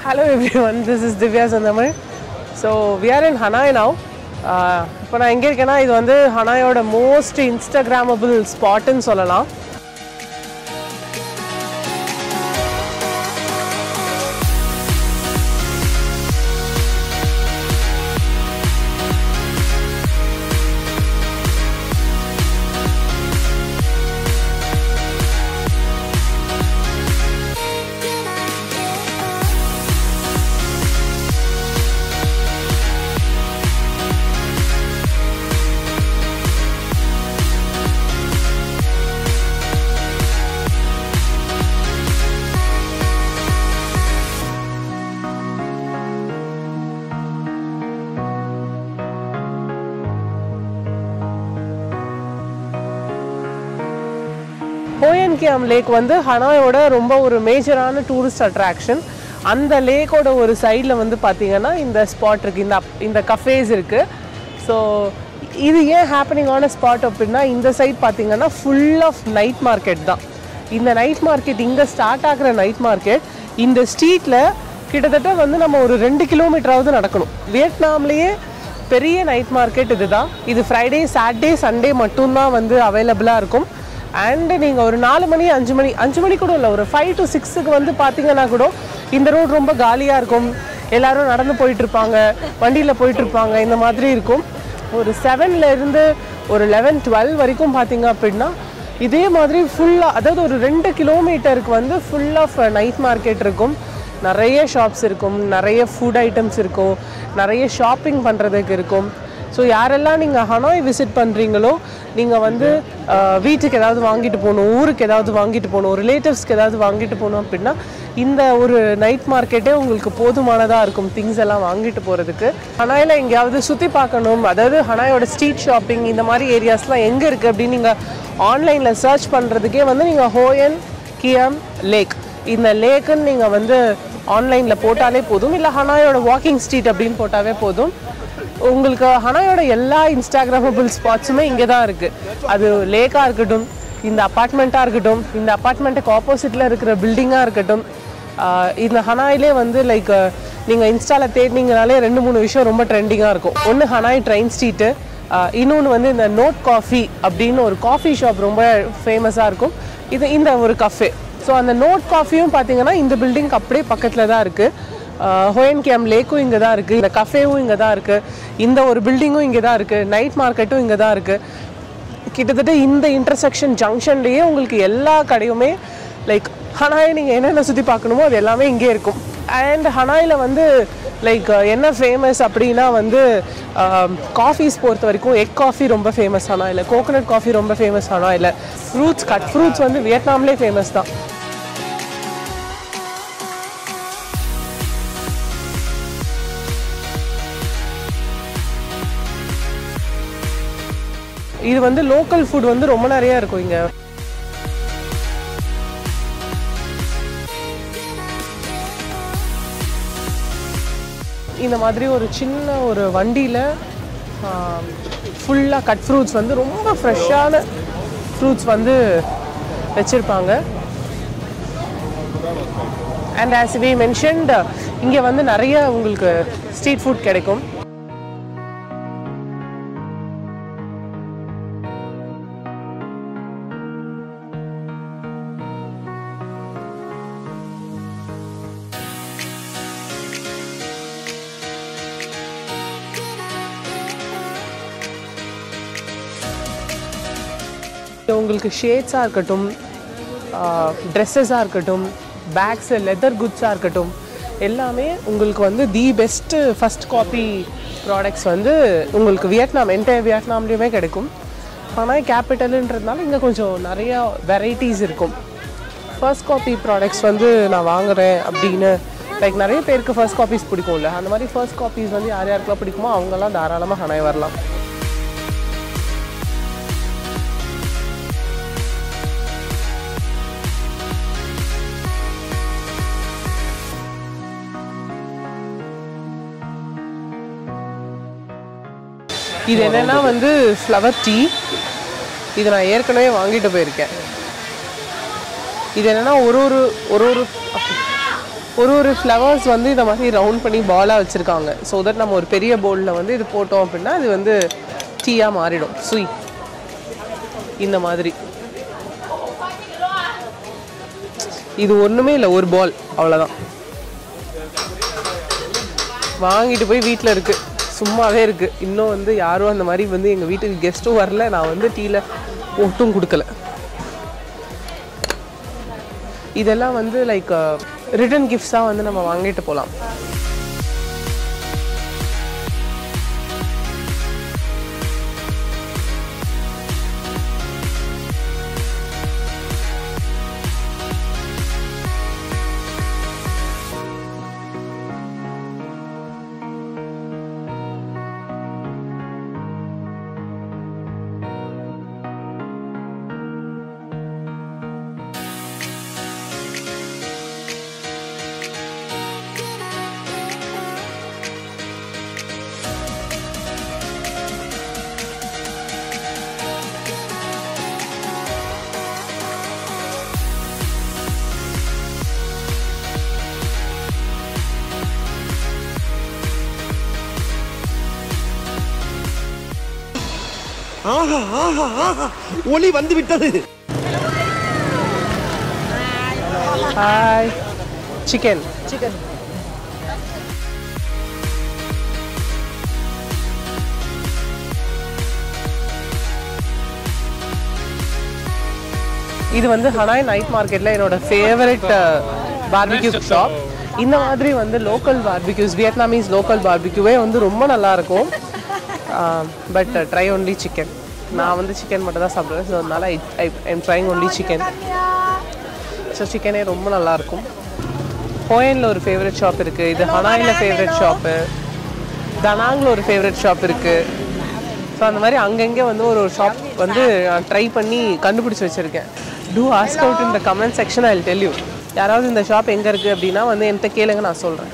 Hello everyone, this is Divya Zandamal. So we are in Hanoi now. இப்போ நான் எங்கே இருக்கேன்னா இது வந்து ஹனாயோட மோஸ்ட் இன்ஸ்டாகிராமபிள் ஸ்பாட்னு சொல்லலாம். Hoan Kiam Lake வந்து ஹனாயோட ரொம்ப ஒரு மேஜரான டூரிஸ்ட் அட்ராக்ஷன். அந்த லேக்கோட ஒரு சைடில் வந்து பார்த்தீங்கன்னா இந்த ஸ்பாட் இருக்குது, இந்த கஃபேஸ் இருக்குது. ஸோ இது ஏன் ஹேப்பனிங்கான ஸ்பாட் அப்படின்னா இந்த சைட் பார்த்தீங்கன்னா ஃபுல் ஆஃப் நைட் மார்க்கெட் தான். இந்த நைட் மார்க்கெட் இங்கே ஸ்டார்ட் ஆகிற நைட் மார்க்கெட் இந்த ஸ்ட்ரீட்டில் கிட்டத்தட்ட வந்து நம்ம ஒரு 2 கிலோமீட்டராவது நடக்கணும். வியட்நாம்லேயே பெரிய நைட் மார்க்கெட் இது தான். இது ஃப்ரைடே, சாட்டர்டே, சண்டே மட்டும்தான் வந்து அவைலபிளாக இருக்கும். அண்டு நீங்கள் ஒரு 4 மணி 5 மணி கூட இல்லை, ஒரு 5 to 6க்கு வந்து பார்த்தீங்கன்னா கூட இந்த ரோடு ரொம்ப காலியாக இருக்கும். எல்லோரும் நடந்து போயிட்டுருப்பாங்க, வண்டியில் போயிட்டுருப்பாங்க, இந்த மாதிரி இருக்கும். ஒரு 7லேருந்து ஒரு 11-12 வரைக்கும் பார்த்தீங்க அப்படின்னா இதே மாதிரி ஃபுல்லாக, அதாவது ஒரு 2 கிலோமீட்டருக்கு வந்து ஃபுல் ஆஃப் நைட் மார்க்கெட் இருக்கும். நிறைய ஷாப்ஸ் இருக்கும், நிறைய ஃபுட் ஐட்டம்ஸ் இருக்கும், நிறைய ஷாப்பிங் பண்ணுறதுக்கு இருக்கும். ஸோ யாரெல்லாம் நீங்கள் ஹனாய் விசிட் பண்ணுறீங்களோ நீங்கள் வந்து வீட்டுக்கு ஏதாவது வாங்கிட்டு போகணும், ஊருக்கு ஏதாவது வாங்கிட்டு போகணும், ரிலேட்டிவ்ஸ்க்கு ஏதாவது வாங்கிட்டு போகணும் அப்படின்னா இந்த ஒரு நைட் மார்க்கெட்டே உங்களுக்கு போதுமானதாக இருக்கும் திங்ஸ் எல்லாம் வாங்கிட்டு போகிறதுக்கு. ஹனாயில் எங்கேயாவது சுற்றி பார்க்கணும், அதாவது ஹனாயோட ஸ்ட்ரீட் ஷாப்பிங் இந்த மாதிரி ஏரியாஸ்லாம் எங்கே இருக்குது அப்படின்னு நீங்கள் ஆன்லைனில் சர்ச் பண்ணுறதுக்கே வந்து நீங்கள் ஹோயன் கியாம் லேக், இந்த லேக்குன்னு நீங்கள் வந்து ஆன்லைனில் போட்டாலே போதும், இல்லை ஹனாயோட வாக்கிங் ஸ்ட்ரீட் அப்படின்னு போட்டாவே போதும். உங்களுக்கு ஹனாயோட எல்லா இன்ஸ்டாகிராமபிள் ஸ்பாட்ஸுமே இங்கே தான் இருக்குது. அது லேக்காக இருக்கட்டும், இந்த அப்பார்ட்மெண்ட்டாக இருக்கட்டும், இந்த அப்பார்ட்மெண்ட்டுக்கு ஆப்போசிட்டில் இருக்கிற பில்டிங்காக இருக்கட்டும், இந்த ஹனாயிலே வந்து லைக் நீங்கள் இன்ஸ்டாவில் தேடினீங்கனாலே 2-3 விஷயம் ரொம்ப ட்ரெண்டிங்காக இருக்கும். ஒன்று ஹனாய் ட்ரெயின் ஸ்ட்ரீட்டு, இன்னொன்று வந்து இந்த நோட் காஃபி அப்படின்னு ஒரு காஃபி ஷாப் ரொம்ப ஃபேமஸாக இருக்கும். இந்த ஒரு கஃபே. ஸோ அந்த நோட் காஃபியும் பார்த்தீங்கன்னா இந்த பில்டிங்க்கு அப்படியே பக்கத்தில் தான் இருக்குது. ஹோயன் கியாம் லேக்கும் இங்கே தான் இருக்குது, இந்த கஃபேவும் இங்கே தான் இருக்குது, இந்த ஒரு பில்டிங்கும் இங்கே தான் இருக்குது, நைட் மார்க்கெட்டும் இங்கே தான் இருக்குது. கிட்டத்தட்ட இந்த இன்டர்செக்ஷன் ஜங்ஷன்லேயே உங்களுக்கு எல்லா கடையுமே லைக் ஹனாயை நீங்கள் என்னென்ன சுற்றி பார்க்கணுமோ அது எல்லாமே இங்கே இருக்கும். அண்ட் ஹனாயில் வந்து லைக் என்ன ஃபேமஸ் அப்படின்னா வந்து காஃபீஸ் பொறுத்த வரைக்கும் எக் காஃபி ரொம்ப ஃபேமஸ் ஹனாயில், கோகோனட் காஃபி ரொம்ப ஃபேமஸ் ஹனாயில், கட் ஃப்ரூட்ஸ் வந்து வியட்நாம்லேயே ஃபேமஸ் தான். இது வந்து லோக்கல் ஃபுட் வந்து ரொம்ப நிறையா இருக்கும் இங்கே. இந்த மாதிரி ஒரு சின்ன ஒரு வண்டியில் ஃபுல்லாக கட் ஃப்ரூட்ஸ் வந்து ரொம்ப ஃப்ரெஷ்ஷான ஃப்ரூட்ஸ் வந்து வச்சுருப்பாங்க. அண்ட் ஆஸ் வி மென்ஷன்ட் இங்கே வந்து நிறைய உங்களுக்கு ஸ்ட்ரீட் ஃபுட் கிடைக்கும். உங்களுக்கு ஷேட்ஸாக இருக்கட்டும், ட்ரெஸ்ஸஸாக இருக்கட்டும், பேக்ஸு, லெதர் குட்ஸாக இருக்கட்டும், எல்லாமே உங்களுக்கு வந்து the best first copy products வந்து உங்களுக்கு என்டையர் வியட்நாம்லேயுமே கிடைக்கும். ஆனால் கேபிட்டலுன்றதுனால இங்கே கொஞ்சம் நிறையா வெரைட்டிஸ் இருக்கும். ஃபர்ஸ்ட் காப்பி ப்ராடக்ட்ஸ் வந்து நான் வாங்குகிறேன் அப்படின்னு லைக் நிறைய பேருக்கு ஃபர்ஸ்ட் காப்பீஸ் பிடிக்கும்ல, அந்த மாதிரி ஃபர்ஸ்ட் காப்பீஸ் வந்து யார் யாருக்கெல்லாம் பிடிக்குமோ அவங்கெல்லாம் தாராளமாக ஹனாய் வரலாம். இது என்னென்னா வந்து ஃப்ளவர் டீ, இது நான் ஏற்கனவே வாங்கிட்டு போயிருக்கேன். இது என்னென்னா ஒரு ஃப்ளவர்ஸ் வந்து இந்த மாதிரி ரவுண்ட் பண்ணி பாலாக வச்சுருக்காங்க. ஸோ தட் நம்ம ஒரு பெரிய பவுலில் வந்து இது போட்டோம் அப்படின்னா அது வந்து டீயாக மாறிடும். சுய் இந்த மாதிரி இது ஒன்றுமே இல்லை, ஒரு பால் அவ்வளோதான். வாங்கிட்டு போய் வீட்டில் இருக்குது, சும்மாவே இருக்குது. இன்னும் வந்து யாரும் அந்த மாதிரி வந்து எங்கள் வீட்டுக்கு கெஸ்ட்டும் வரல, நான் வந்து டீயில் போட்டும் கொடுக்கல. இதெல்லாம் வந்து லைக் ரிட்டன் கிஃப்ட்ஸாக வந்து நம்ம வாங்கிட்டு போகலாம். ஆஹா ஆஹா ஆஹா ஒளி வந்து விட்டது. ஹாய். சிக்கன் இது வந்து ஹனாய் நைட் மார்க்கெட்டில் என்னோட ஃபேவரட் பார்பிக்யூ ஷாப். இந்த மாதிரி வந்து லோக்கல் பார்பிக்யூஸ், வியட்நாமீஸ் லோக்கல் பார்பிக்யூவே வந்து ரொம்ப நல்லாயிருக்கும். But try only chicken. நான் வந்து சிக்கன் மட்டும் தான் சாப்பிடுவேன். ஸோ அதனால் I am trying only chicken. So சிக்கனே ரொம்ப நல்லாயிருக்கும். ஹோயனில் ஒரு ஃபேவரட் ஷாப் இருக்குது, இது ஹனாயில் ஃபேவரட் ஷாப்பு, தனாங்கில் ஒரு ஃபேவரட் ஷாப் இருக்குது. ஸோ அந்த மாதிரி அங்கங்கே வந்து ஒரு ஷாப் வந்து நான் ட்ரை பண்ணி கண்டுபிடிச்சி வச்சுருக்கேன். To ask out in the comment section, I will tell you. யாராவது இந்த ஷாப் எங்கே இருக்குது அப்படின்னா வந்து என்கிட்ட கேளுங்க, நான் சொல்கிறேன்.